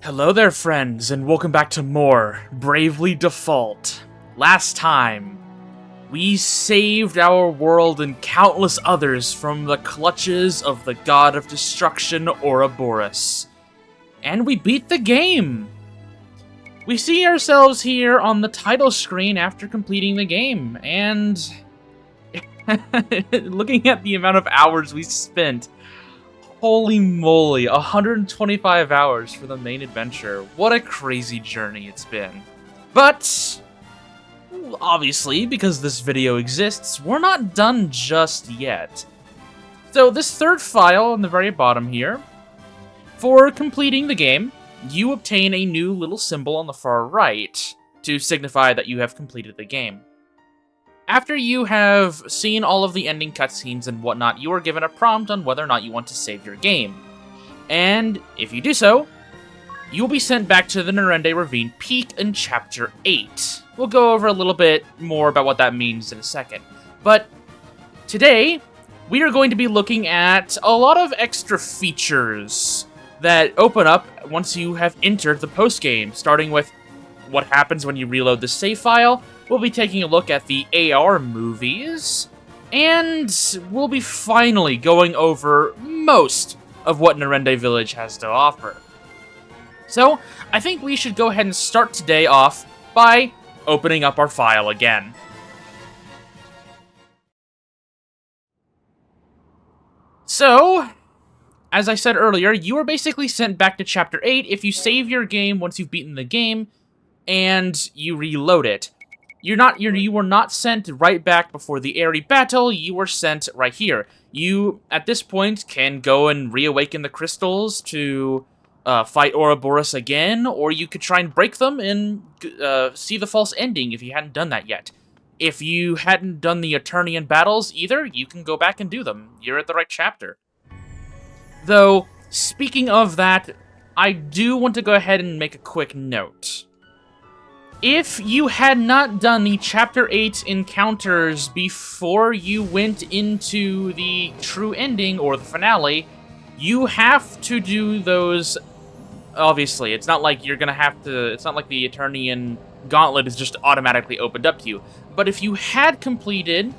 Hello there, friends, and welcome back to more Bravely Default. Last time, we saved our world and countless others from the clutches of the god of destruction, Ouroboros. And we beat the game! We see ourselves here on the title screen after completing the game, and looking at the amount of hours we spent, holy moly, 125 hours for the main adventure. What a crazy journey it's been. But, obviously, because this video exists, we're not done just yet. So this third file on the very bottom here, for completing the game, you obtain a new little symbol on the far right to signify that you have completed the game. After you have seen all of the ending cutscenes and whatnot, you are given a prompt on whether or not you want to save your game. And if you do so, you will be sent back to the Nerende Ravine Peak in Chapter 8. We'll go over a little bit more about what that means in a second. But today, we are going to be looking at a lot of extra features that open up once you have entered the post-game, starting with what happens when you reload the save file. We'll be taking a look at the AR movies, and we'll be finally going over most of what Nerende Village has to offer. So, I think we should go ahead and start today off by opening up our file again. So, as I said earlier, you are basically sent back to Chapter 8 if you save your game once you've beaten the game, and you reload it. You were not sent right back before the Aerie battle, you were sent right here. You, at this point, can go and reawaken the crystals to fight Ouroboros again, or you could try and break them and see the false ending if you hadn't done that yet. If you hadn't done the Eternian battles either, you can go back and do them. You're at the right chapter. Though, speaking of that, I do want to go ahead and make a quick note. If you had not done the Chapter 8 encounters before you went into the true ending, or the finale, you have to do those, obviously. It's not like you're gonna have to, it's not like the Eternian Gauntlet is just automatically opened up to you. But if you had completed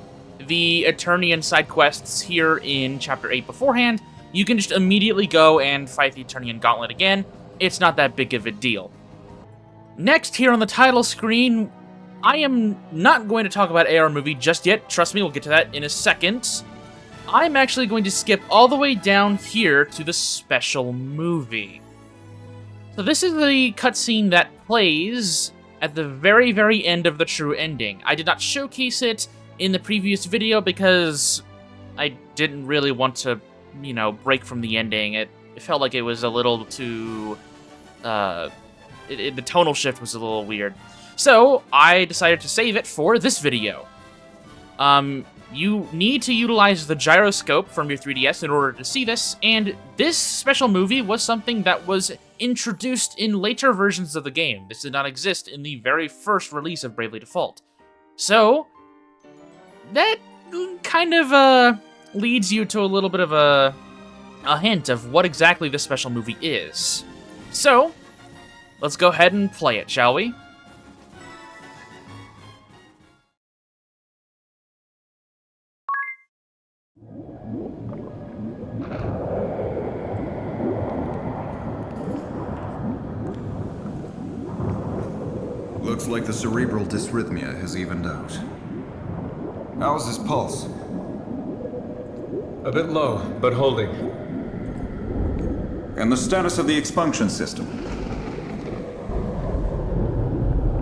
the Eternian side quests here in Chapter 8 beforehand, you can just immediately go and fight the Eternian Gauntlet again. It's not that big of a deal. Next, here on the title screen, I am not going to talk about AR movie just yet. Trust me, we'll get to that in a second. I'm actually going to skip all the way down here to the special movie. So this is the cutscene that plays at the very, very end of the true ending. I did not showcase it in the previous video because I didn't really want to, you know, break from the ending. It felt like it was a little too, the tonal shift was a little weird. So, I decided to save it for this video. You need to utilize the gyroscope from your 3DS in order to see this, and this special movie was something that was introduced in later versions of the game. This did not exist in the very first release of Bravely Default. So, that kind of, leads you to a little bit of a hint of what exactly this special movie is. So, let's go ahead and play it, shall we? Looks like the cerebral dysrhythmia has evened out. How's his pulse? A bit low, but holding. And the status of the expunction system?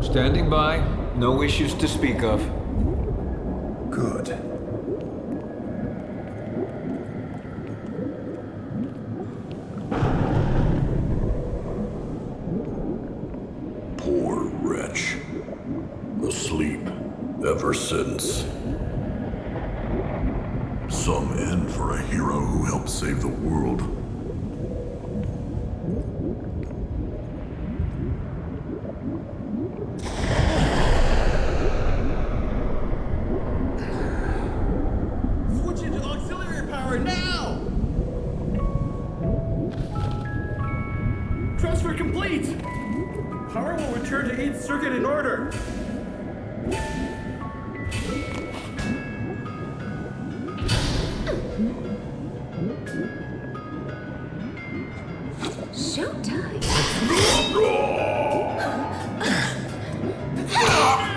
Standing by. No issues to speak of. Good. Poor wretch. Asleep ever since. Some end for a hero who helped save the world. Switch into auxiliary power now! Transfer complete! Power will return to 8th circuit in order. Showtime.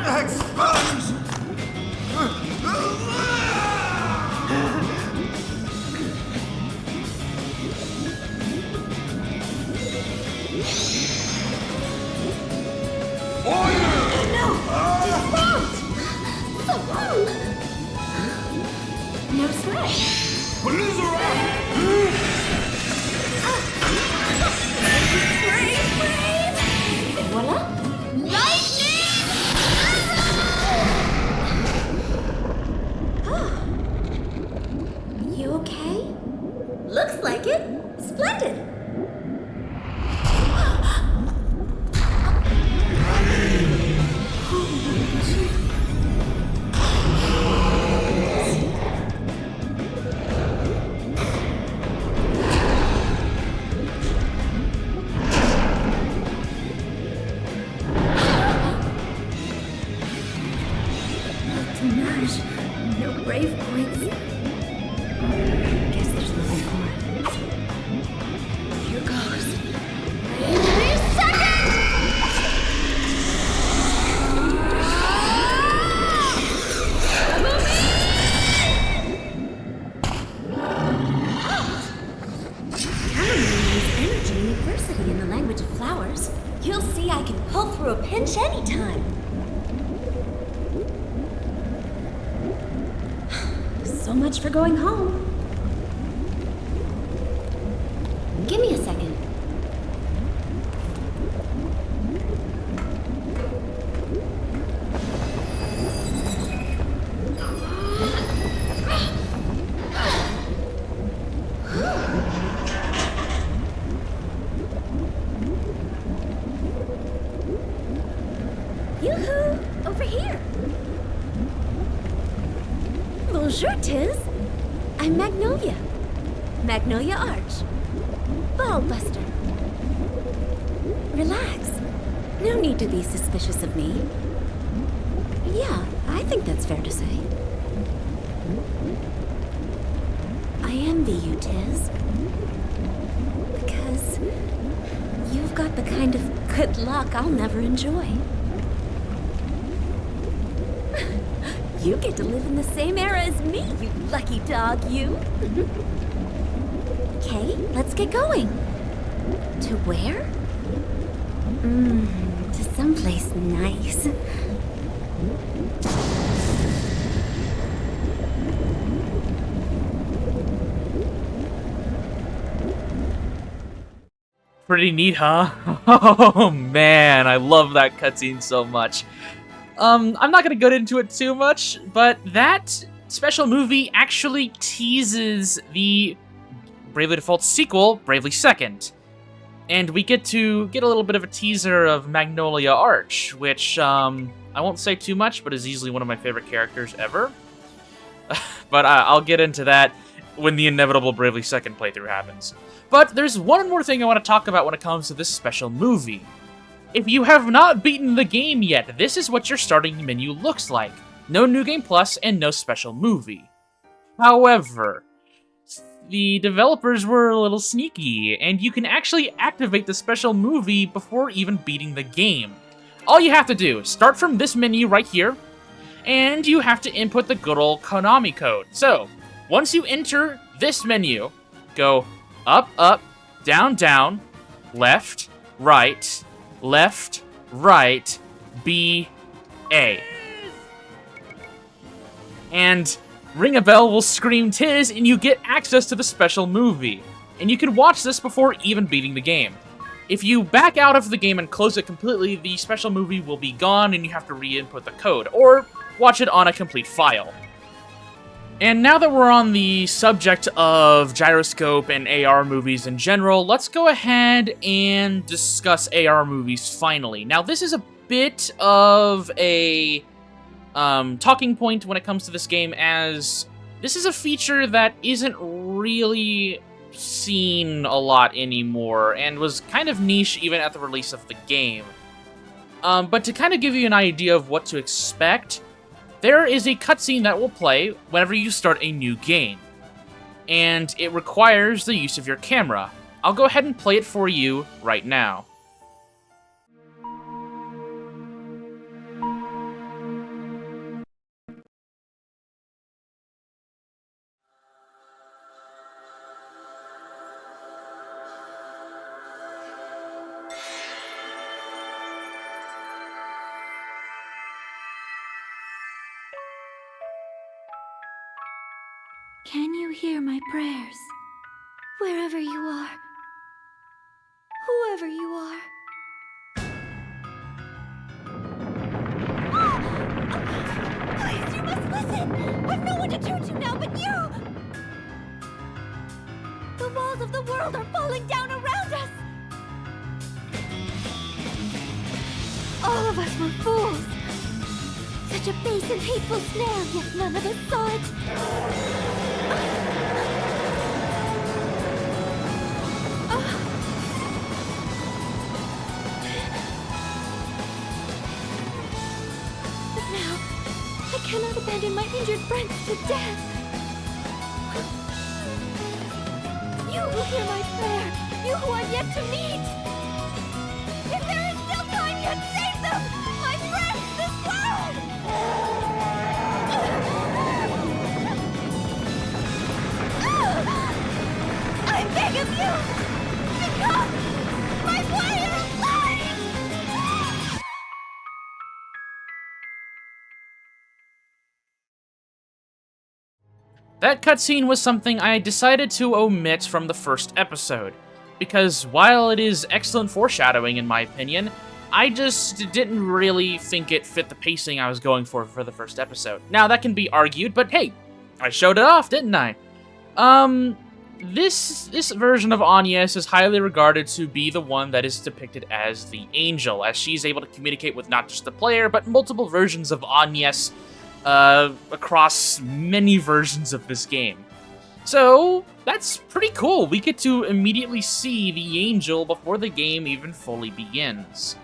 Expunge! No sweat. Brave! Et voila! Lightning! You okay? Looks like it. Splendid. Dommage. No brave points. Guess there's nothing for it. Here goes. Brave second! Chamomile means energy and adversity in the language of flowers. You'll see I can pull through a pinch anytime. So much for going home. Give me a second. Yoo-hoo! Over here. Bonjour, Tiz. I'm Magnolia. Magnolia Arch. Ballbuster. Relax. No need to be suspicious of me. Yeah, I think that's fair to say. I envy you, Tiz. Because you've got the kind of good luck I'll never enjoy. You get to live in the same era as me, you lucky dog, you. Okay, let's get going. To where? To someplace nice. Pretty neat, huh? Oh man, I love that cutscene so much. I'm not gonna get into it too much, but that special movie actually teases the Bravely Default sequel, Bravely Second. And we get a little bit of a teaser of Magnolia Arch, which, I won't say too much, but is easily one of my favorite characters ever. But I'll get into that when the inevitable Bravely Second playthrough happens. But there's one more thing I want to talk about when it comes to this special movie. If you have not beaten the game yet, this is what your starting menu looks like. No New Game Plus and no special movie. However, the developers were a little sneaky, and you can actually activate the special movie before even beating the game. All you have to do is start from this menu right here, and you have to input the good old Konami code. So, once you enter this menu, go up, up, down, down, left, right, B, A. And ring a bell will scream Tiz, and you get access to the special movie. And you can watch this before even beating the game. If you back out of the game and close it completely, the special movie will be gone and you have to re-input the code, or watch it on a complete file. And now that we're on the subject of gyroscope and AR movies in general, let's go ahead and discuss AR movies finally. Now, this is a bit of a talking point when it comes to this game, as this is a feature that isn't really seen a lot anymore, and was kind of niche even at the release of the game. But to kind of give you an idea of what to expect, there is a cutscene that will play whenever you start a new game, and it requires the use of your camera. I'll go ahead and play it for you right now. Can you hear my prayers? Wherever you are. Whoever you are. Please, you must listen! I've no one to turn to now but you! The walls of the world are falling down around us! All of us were fools! Such a base and hateful snare, yet none of us saw it! But now, I cannot abandon my injured friends to death! You who hear my prayer, you who are yet to meet! If there is still time, yet save them! My friends, this world! I beg of you! Become my player of life! That cutscene was something I decided to omit from the first episode, because while it is excellent foreshadowing in my opinion, I just didn't really think it fit the pacing I was going for the first episode. Now, that can be argued, but hey, I showed it off, didn't I? This version of Agnes is highly regarded to be the one that is depicted as the Angel, as she's able to communicate with not just the player, but multiple versions of Agnes across many versions of this game. So, that's pretty cool. We get to immediately see the Angel before the game even fully begins.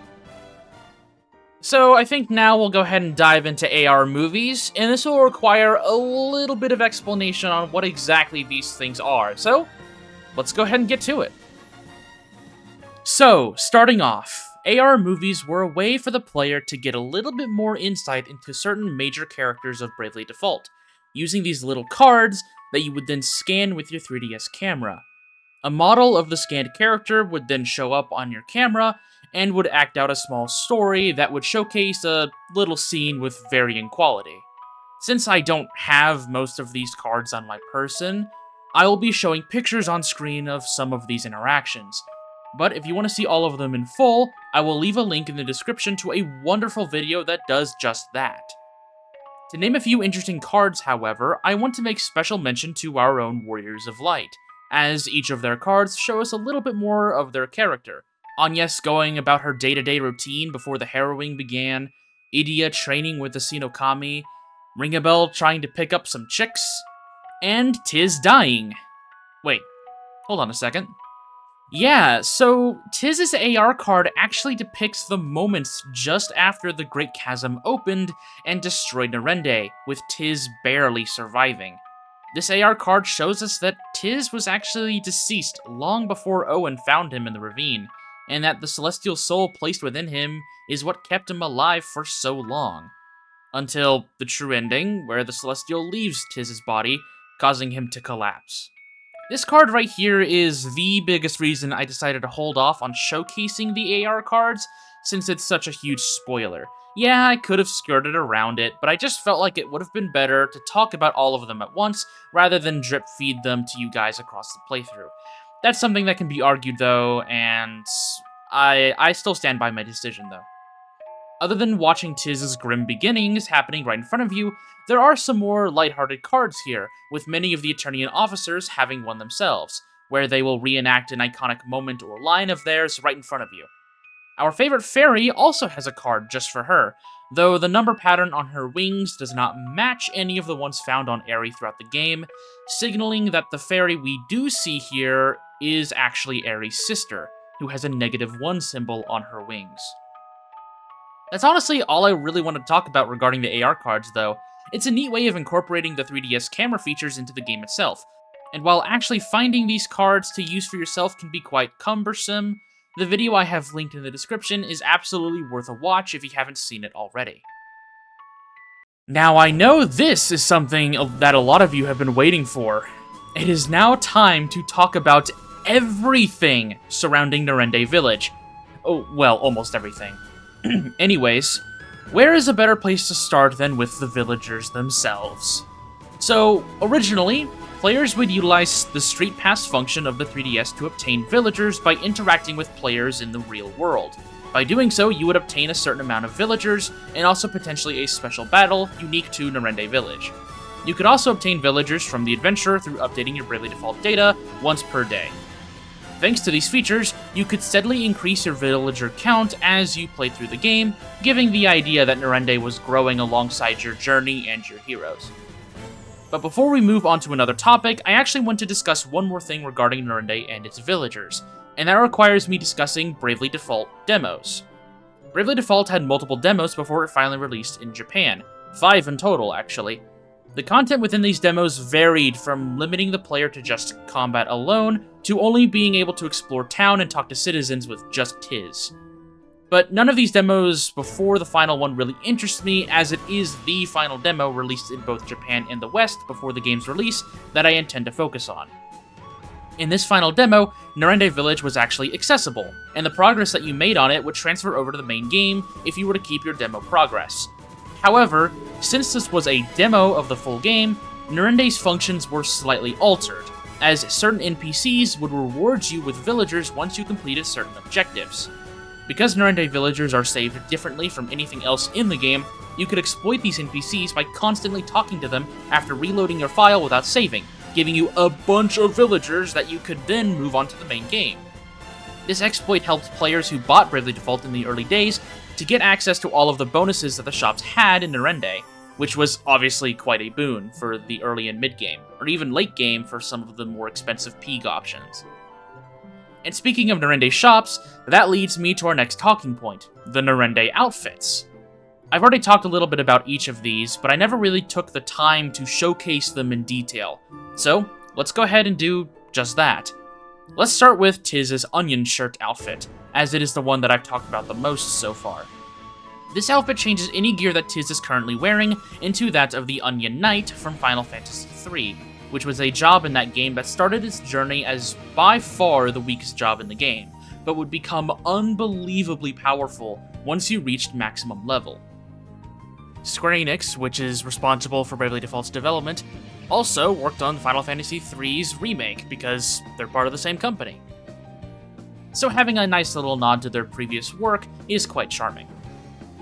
So, I think now we'll go ahead and dive into AR movies, and this will require a little bit of explanation on what exactly these things are. So, let's go ahead and get to it. So, starting off, AR movies were a way for the player to get a little bit more insight into certain major characters of Bravely Default, using these little cards that you would then scan with your 3DS camera. A model of the scanned character would then show up on your camera and would act out a small story that would showcase a little scene with varying quality. Since I don't have most of these cards on my person, I will be showing pictures on screen of some of these interactions. But if you want to see all of them in full, I will leave a link in the description to a wonderful video that does just that. To name a few interesting cards, however, I want to make special mention to our own Warriors of Light, as each of their cards show us a little bit more of their character. Agnes going about her day-to-day routine before the harrowing began, Idia training with the Sinokami, Ringabel trying to pick up some chicks, and Tiz dying. Wait, hold on a second. Yeah, so Tiz's AR card actually depicts the moments just after the Great Chasm opened and destroyed Narende, with Tiz barely surviving. This AR card shows us that Tiz was actually deceased long before Owen found him in the ravine, and that the celestial soul placed within him is what kept him alive for so long. Until the true ending, where the celestial leaves Tiz's body, causing him to collapse. This card right here is the biggest reason I decided to hold off on showcasing the AR cards, since it's such a huge spoiler. Yeah, I could have skirted around it, but I just felt like it would have been better to talk about all of them at once, rather than drip feed them to you guys across the playthrough. That's something that can be argued though, and I still stand by my decision though. Other than watching Tiz's grim beginnings happening right in front of you, there are some more lighthearted cards here, with many of the Eternian officers having one themselves, where they will reenact an iconic moment or line of theirs right in front of you. Our favorite fairy also has a card just for her, though the number pattern on her wings does not match any of the ones found on Aerie throughout the game, signaling that the fairy we do see here is actually Aerie's sister, who has a -1 symbol on her wings. That's honestly all I really want to talk about regarding the AR cards, though. It's a neat way of incorporating the 3DS camera features into the game itself, and while actually finding these cards to use for yourself can be quite cumbersome, the video I have linked in the description is absolutely worth a watch if you haven't seen it already. Now I know this is something that a lot of you have been waiting for. It is now time to talk about everything surrounding Nerende Village. Oh, well, almost everything. Anyways, where is a better place to start than with the villagers themselves? So, originally, players would utilize the Street Pass function of the 3DS to obtain villagers by interacting with players in the real world. By doing so, you would obtain a certain amount of villagers, and also potentially a special battle unique to Nerende Village. You could also obtain villagers from the adventure through updating your Bravely Default data once per day. Thanks to these features, you could steadily increase your villager count as you played through the game, giving the idea that Nerende was growing alongside your journey and your heroes. But before we move on to another topic, I actually want to discuss one more thing regarding Nerende and its villagers, and that requires me discussing Bravely Default demos. Bravely Default had multiple demos before it finally released in Japan, 5 in total actually. The content within these demos varied from limiting the player to just combat alone, to only being able to explore town and talk to citizens with just Tiz. But none of these demos before the final one really interests me, as it is the final demo released in both Japan and the West before the game's release that I intend to focus on. In this final demo, Nerende Village was actually accessible, and the progress that you made on it would transfer over to the main game if you were to keep your demo progress. However, since this was a demo of the full game, Nerende's functions were slightly altered, as certain NPCs would reward you with villagers once you completed certain objectives. Because Nerende villagers are saved differently from anything else in the game, you could exploit these NPCs by constantly talking to them after reloading your file without saving, giving you a bunch of villagers that you could then move on to the main game. This exploit helped players who bought Bravely Default in the early days to get access to all of the bonuses that the shops had in Nerende, which was obviously quite a boon for the early and mid-game, or even late game for some of the more expensive Peeg options. And speaking of Nerende shops, that leads me to our next talking point, the Nerende outfits. I've already talked a little bit about each of these, but I never really took the time to showcase them in detail, so let's go ahead and do just that. Let's start with Tiz's onion shirt outfit, as it is the one that I've talked about the most so far. This outfit changes any gear that Tiz is currently wearing into that of the Onion Knight from Final Fantasy III, which was a job in that game that started its journey as by far the weakest job in the game, but would become unbelievably powerful once you reached maximum level. Square Enix, which is responsible for Bravely Default's development, also worked on Final Fantasy III's remake because they're part of the same company. So having a nice little nod to their previous work is quite charming.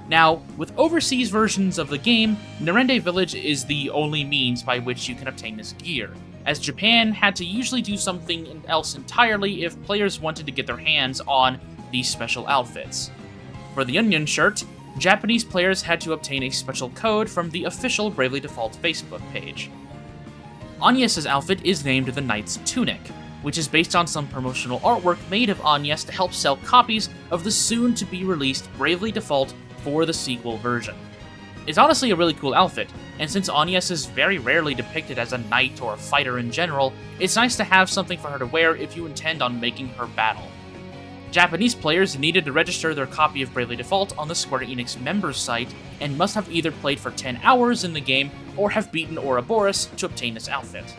Now, with overseas versions of the game, Nerende Village is the only means by which you can obtain this gear, as Japan had to usually do something else entirely if players wanted to get their hands on these special outfits. For the Onion shirt, Japanese players had to obtain a special code from the official Bravely Default Facebook page. Agnes' outfit is named the Knight's Tunic, which is based on some promotional artwork made of Agnes to help sell copies of the soon-to-be-released Bravely Default for the sequel version. It's honestly a really cool outfit, and since Agnes is very rarely depicted as a knight or a fighter in general, it's nice to have something for her to wear if you intend on making her battle. Japanese players needed to register their copy of Bravely Default on the Square Enix members site, and must have either played for 10 hours in the game or have beaten Ouroboros to obtain this outfit.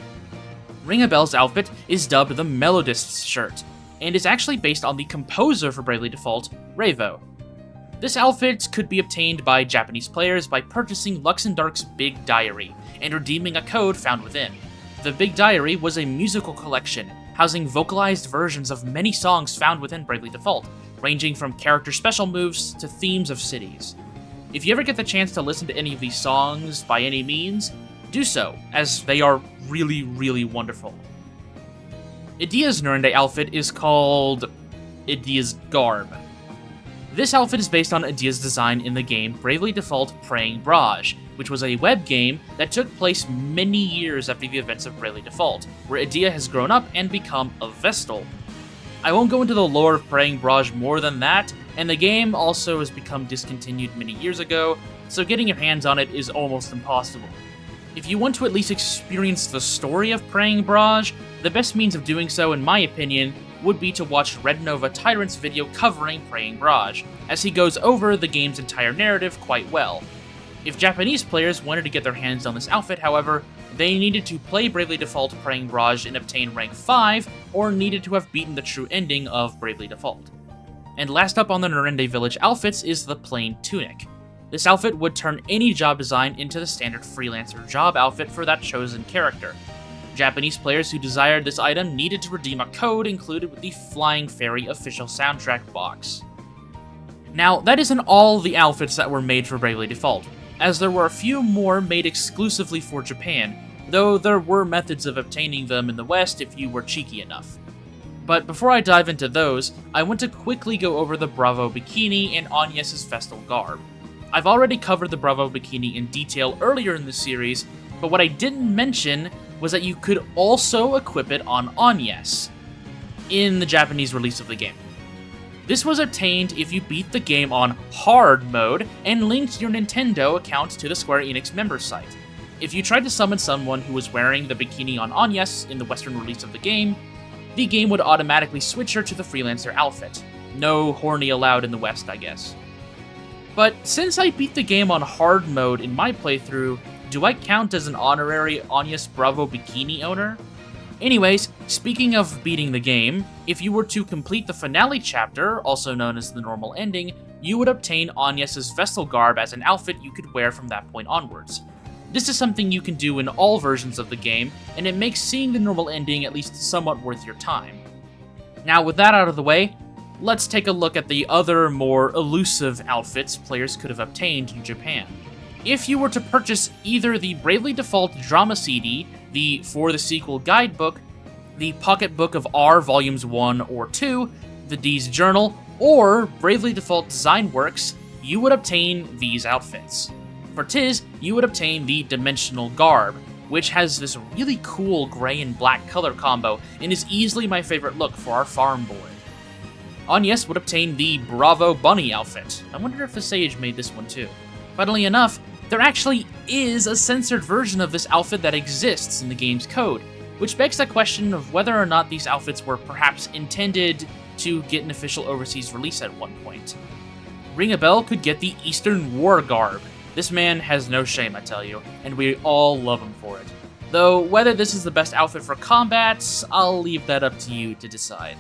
Ring a Bell's outfit is dubbed the Melodist's shirt, and is actually based on the composer for Bravely Default, Revo. This outfit could be obtained by Japanese players by purchasing Luxendark's Big Diary, and redeeming a code found within. The Big Diary was a musical collection, housing vocalized versions of many songs found within Bravely Default, ranging from character special moves to themes of cities. If you ever get the chance to listen to any of these songs by any means, do so, as they are really, really wonderful. Idia's Nerende outfit is called Idia's Garb. This outfit is based on Adia's design in the game Bravely Default Praying Braj, which was a web game that took place many years after the events of Bravely Default, where Adia has grown up and become a Vestal. I won't go into the lore of Praying Braj more than that, and the game also has become discontinued many years ago, so getting your hands on it is almost impossible. If you want to at least experience the story of Praying Braj, the best means of doing so, in my opinion, would be to watch Red Nova Tyrant's video covering Praying Braj, as he goes over the game's entire narrative quite well. If Japanese players wanted to get their hands on this outfit, however, they needed to play Bravely Default Praying Braj and obtain rank 5, or needed to have beaten the true ending of Bravely Default. And last up on the Nerende Village outfits is the Plain Tunic. This outfit would turn any job design into the standard freelancer job outfit for that chosen character. Japanese players who desired this item needed to redeem a code included with the Flying Fairy official soundtrack box. Now, that isn't all the outfits that were made for Bravely Default, as there were a few more made exclusively for Japan, though there were methods of obtaining them in the West if you were cheeky enough. But before I dive into those, I want to quickly go over the Bravo Bikini and Agnes' Vestal garb. I've already covered the Bravo Bikini in detail earlier in the series, but what I didn't mention was that you could also equip it on Agnes in the Japanese release of the game. This was obtained if you beat the game on hard mode and linked your Nintendo account to the Square Enix member site. If you tried to summon someone who was wearing the bikini on Agnes in the Western release of the game would automatically switch her to the freelancer outfit. No horny allowed in the West, I guess. But since I beat the game on hard mode in my playthrough, do I count as an honorary Agnes Bravo Bikini owner? Anyways, speaking of beating the game, if you were to complete the finale chapter, also known as the normal ending, you would obtain Agnes' Vestal garb as an outfit you could wear from that point onwards. This is something you can do in all versions of the game, and it makes seeing the normal ending at least somewhat worth your time. Now with that out of the way, let's take a look at the other more elusive outfits players could have obtained in Japan. If you were to purchase either the Bravely Default Drama CD, the For the Sequel Guidebook, the Pocket Book of R Volumes 1 or 2, the D's Journal, or Bravely Default Design Works, you would obtain these outfits. For Tiz, you would obtain the Dimensional Garb, which has this really cool gray and black color combo and is easily my favorite look for our farm boy. Agnes would obtain the Bravo Bunny outfit. I wonder if Visage made this one too. Funnily enough, there actually is a censored version of this outfit that exists in the game's code, which begs the question of whether or not these outfits were perhaps intended to get an official overseas release at one point. Ring a Bell could get the Eastern War Garb. This man has no shame, I tell you, and we all love him for it. Though whether this is the best outfit for combats, I'll leave that up to you to decide.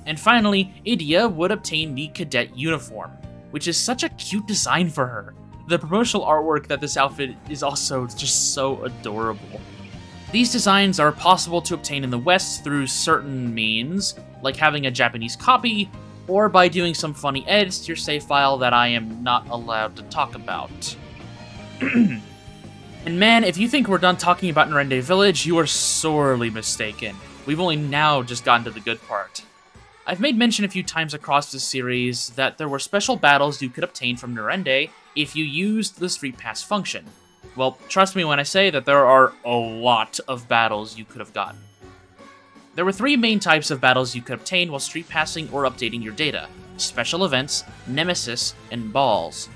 And finally, Idia would obtain the Cadet Uniform, which is such a cute design for her. The promotional artwork that this outfit is also just so adorable. These designs are possible to obtain in the West through certain means, like having a Japanese copy, or by doing some funny edits to your save file that I am not allowed to talk about. And man, if you think we're done talking about Nerende Village, you are sorely mistaken. We've only now just gotten to the good part. I've made mention a few times across this series that there were special battles you could obtain from Nerende if you used the Street Pass function. Well, trust me when I say that there are a lot of battles you could have gotten. There were three main types of battles you could obtain while street passing or updating your data: special events, nemesis, and balls.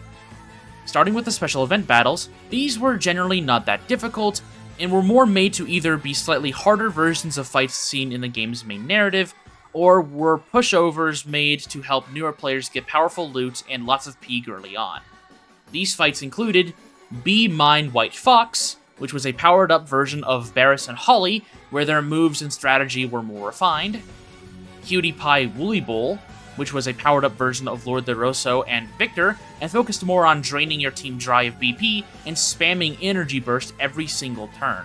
Starting with the special event battles, these were generally not that difficult, and were more made to either be slightly harder versions of fights seen in the game's main narrative, or were pushovers made to help newer players get powerful loot and lots of peeg early on. These fights included Be Mine White Fox, which was a powered-up version of Barris and Holly, where their moves and strategy were more refined; Cutie Pie Woolly Bowl, which was a powered-up version of Lord Deroso and Victor, and focused more on draining your team dry of BP and spamming Energy Burst every single turn.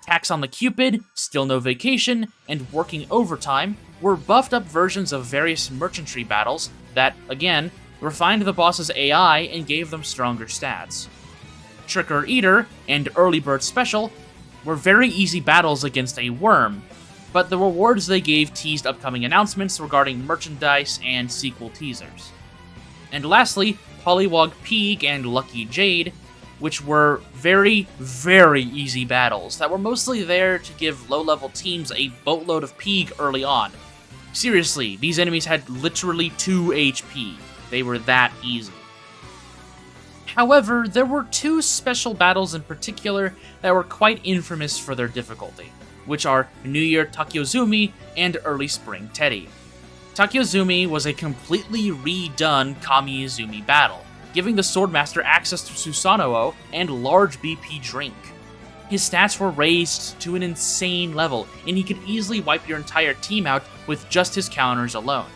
Tax on the Cupid, Still No Vacation, and Working Overtime were buffed-up versions of various merchantry battles that, again, refined the boss's AI and gave them stronger stats. Trick or Eater and Early Bird Special were very easy battles against a worm, but the rewards they gave teased upcoming announcements regarding merchandise and sequel teasers. And lastly, Pollywog Peak and Lucky Jade, which were very, very easy battles that were mostly there to give low-level teams a boatload of Peak early on. Seriously, these enemies had literally 2 HP. They were that easy. However, there were 2 special battles in particular that were quite infamous for their difficulty, which are New Year Takyozumi and Early Spring Teddy. Takyozumi was a completely redone Kami-Izumi battle, giving the Swordmaster access to Susanoo and large BP drink. His stats were raised to an insane level, and he could easily wipe your entire team out with just his counters alone.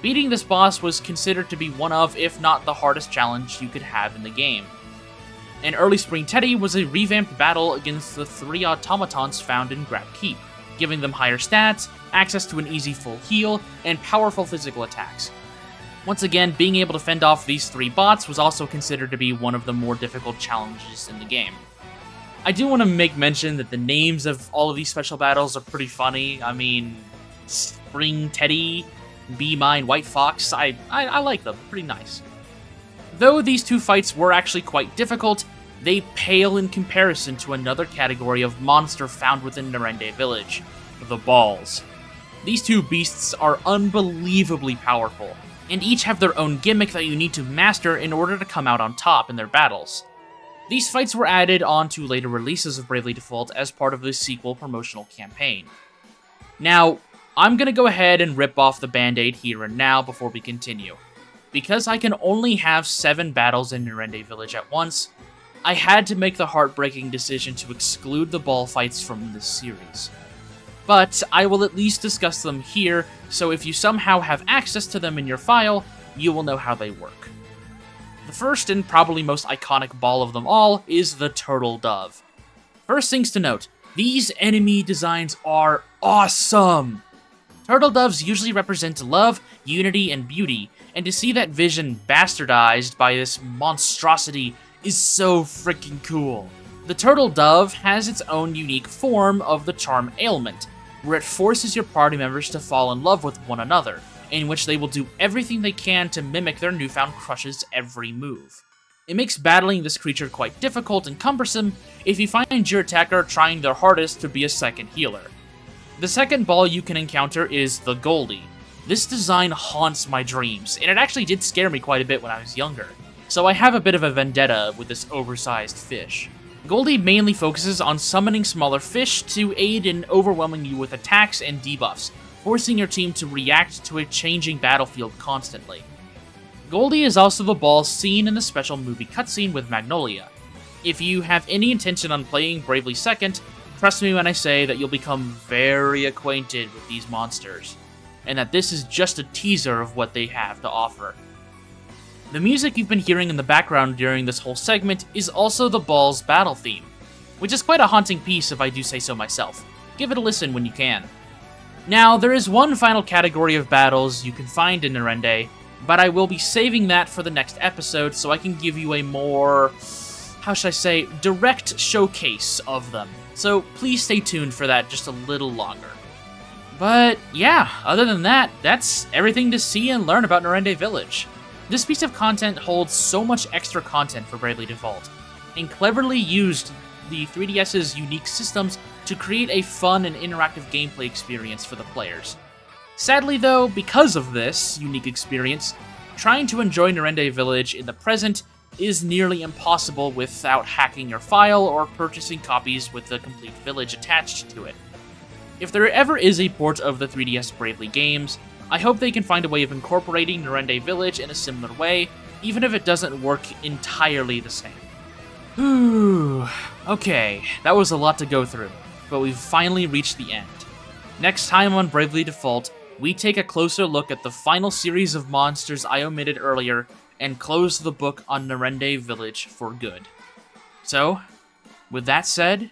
Beating this boss was considered to be one of, if not the hardest challenge you could have in the game. And Early Spring Teddy was a revamped battle against the 3 automatons found in Grab Keep, giving them higher stats, access to an easy full heal, and powerful physical attacks. Once again, being able to fend off these 3 bots was also considered to be one of the more difficult challenges in the game. I do want to make mention that the names of all of these special battles are pretty funny. I mean, Spring Teddy, Be Mine White Fox, I like them, pretty nice. Though these 2 fights were actually quite difficult, they pale in comparison to another category of monster found within Nerende Village, the Balls. These 2 beasts are unbelievably powerful, and each have their own gimmick that you need to master in order to come out on top in their battles. These fights were added on to later releases of Bravely Default as part of the sequel promotional campaign. Now, I'm gonna go ahead and rip off the band-aid here and now before we continue. Because I can only have 7 battles in Nerende Village at once, I had to make the heartbreaking decision to exclude the ball fights from this series. But I will at least discuss them here, so if you somehow have access to them in your file, you will know how they work. The first and probably most iconic ball of them all is the Turtle Dove. First things to note, these enemy designs are awesome! Turtle doves usually represent love, unity, and beauty, and to see that vision bastardized by this monstrosity is so freaking cool. The turtle dove has its own unique form of the charm ailment, where it forces your party members to fall in love with one another, in which they will do everything they can to mimic their newfound crush's every move. It makes battling this creature quite difficult and cumbersome if you find your attacker trying their hardest to be a second healer. The second ball you can encounter is the Goldie. This design haunts my dreams, and it actually did scare me quite a bit when I was younger, so I have a bit of a vendetta with this oversized fish. Goldie mainly focuses on summoning smaller fish to aid in overwhelming you with attacks and debuffs, forcing your team to react to a changing battlefield constantly. Goldie is also the ball seen in the special movie cutscene with Magnolia. If you have any intention on playing Bravely Second, trust me when I say that you'll become very acquainted with these monsters, and that this is just a teaser of what they have to offer. The music you've been hearing in the background during this whole segment is also the Ball's battle theme, which is quite a haunting piece if I do say so myself. Give it a listen when you can. Now, there is one final category of battles you can find in Nerende, but I will be saving that for the next episode so I can give you a more, how should I say, direct showcase of them. So please stay tuned for that just a little longer. But yeah, other than that, that's everything to see and learn about Nerende Village. This piece of content holds so much extra content for Bravely Default, and cleverly used the 3DS's unique systems to create a fun and interactive gameplay experience for the players. Sadly though, because of this unique experience, trying to enjoy Nerende Village in the present is nearly impossible without hacking your file or purchasing copies with the complete village attached to it. If there ever is a port of the 3DS Bravely games, I hope they can find a way of incorporating Nerende Village in a similar way, even if it doesn't work entirely the same. Whew. Okay, that was a lot to go through, but we've finally reached the end. Next time on Bravely Default, we take a closer look at the final series of monsters I omitted earlier and close the book on Nerende Village for good. So, with that said,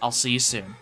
I'll see you soon.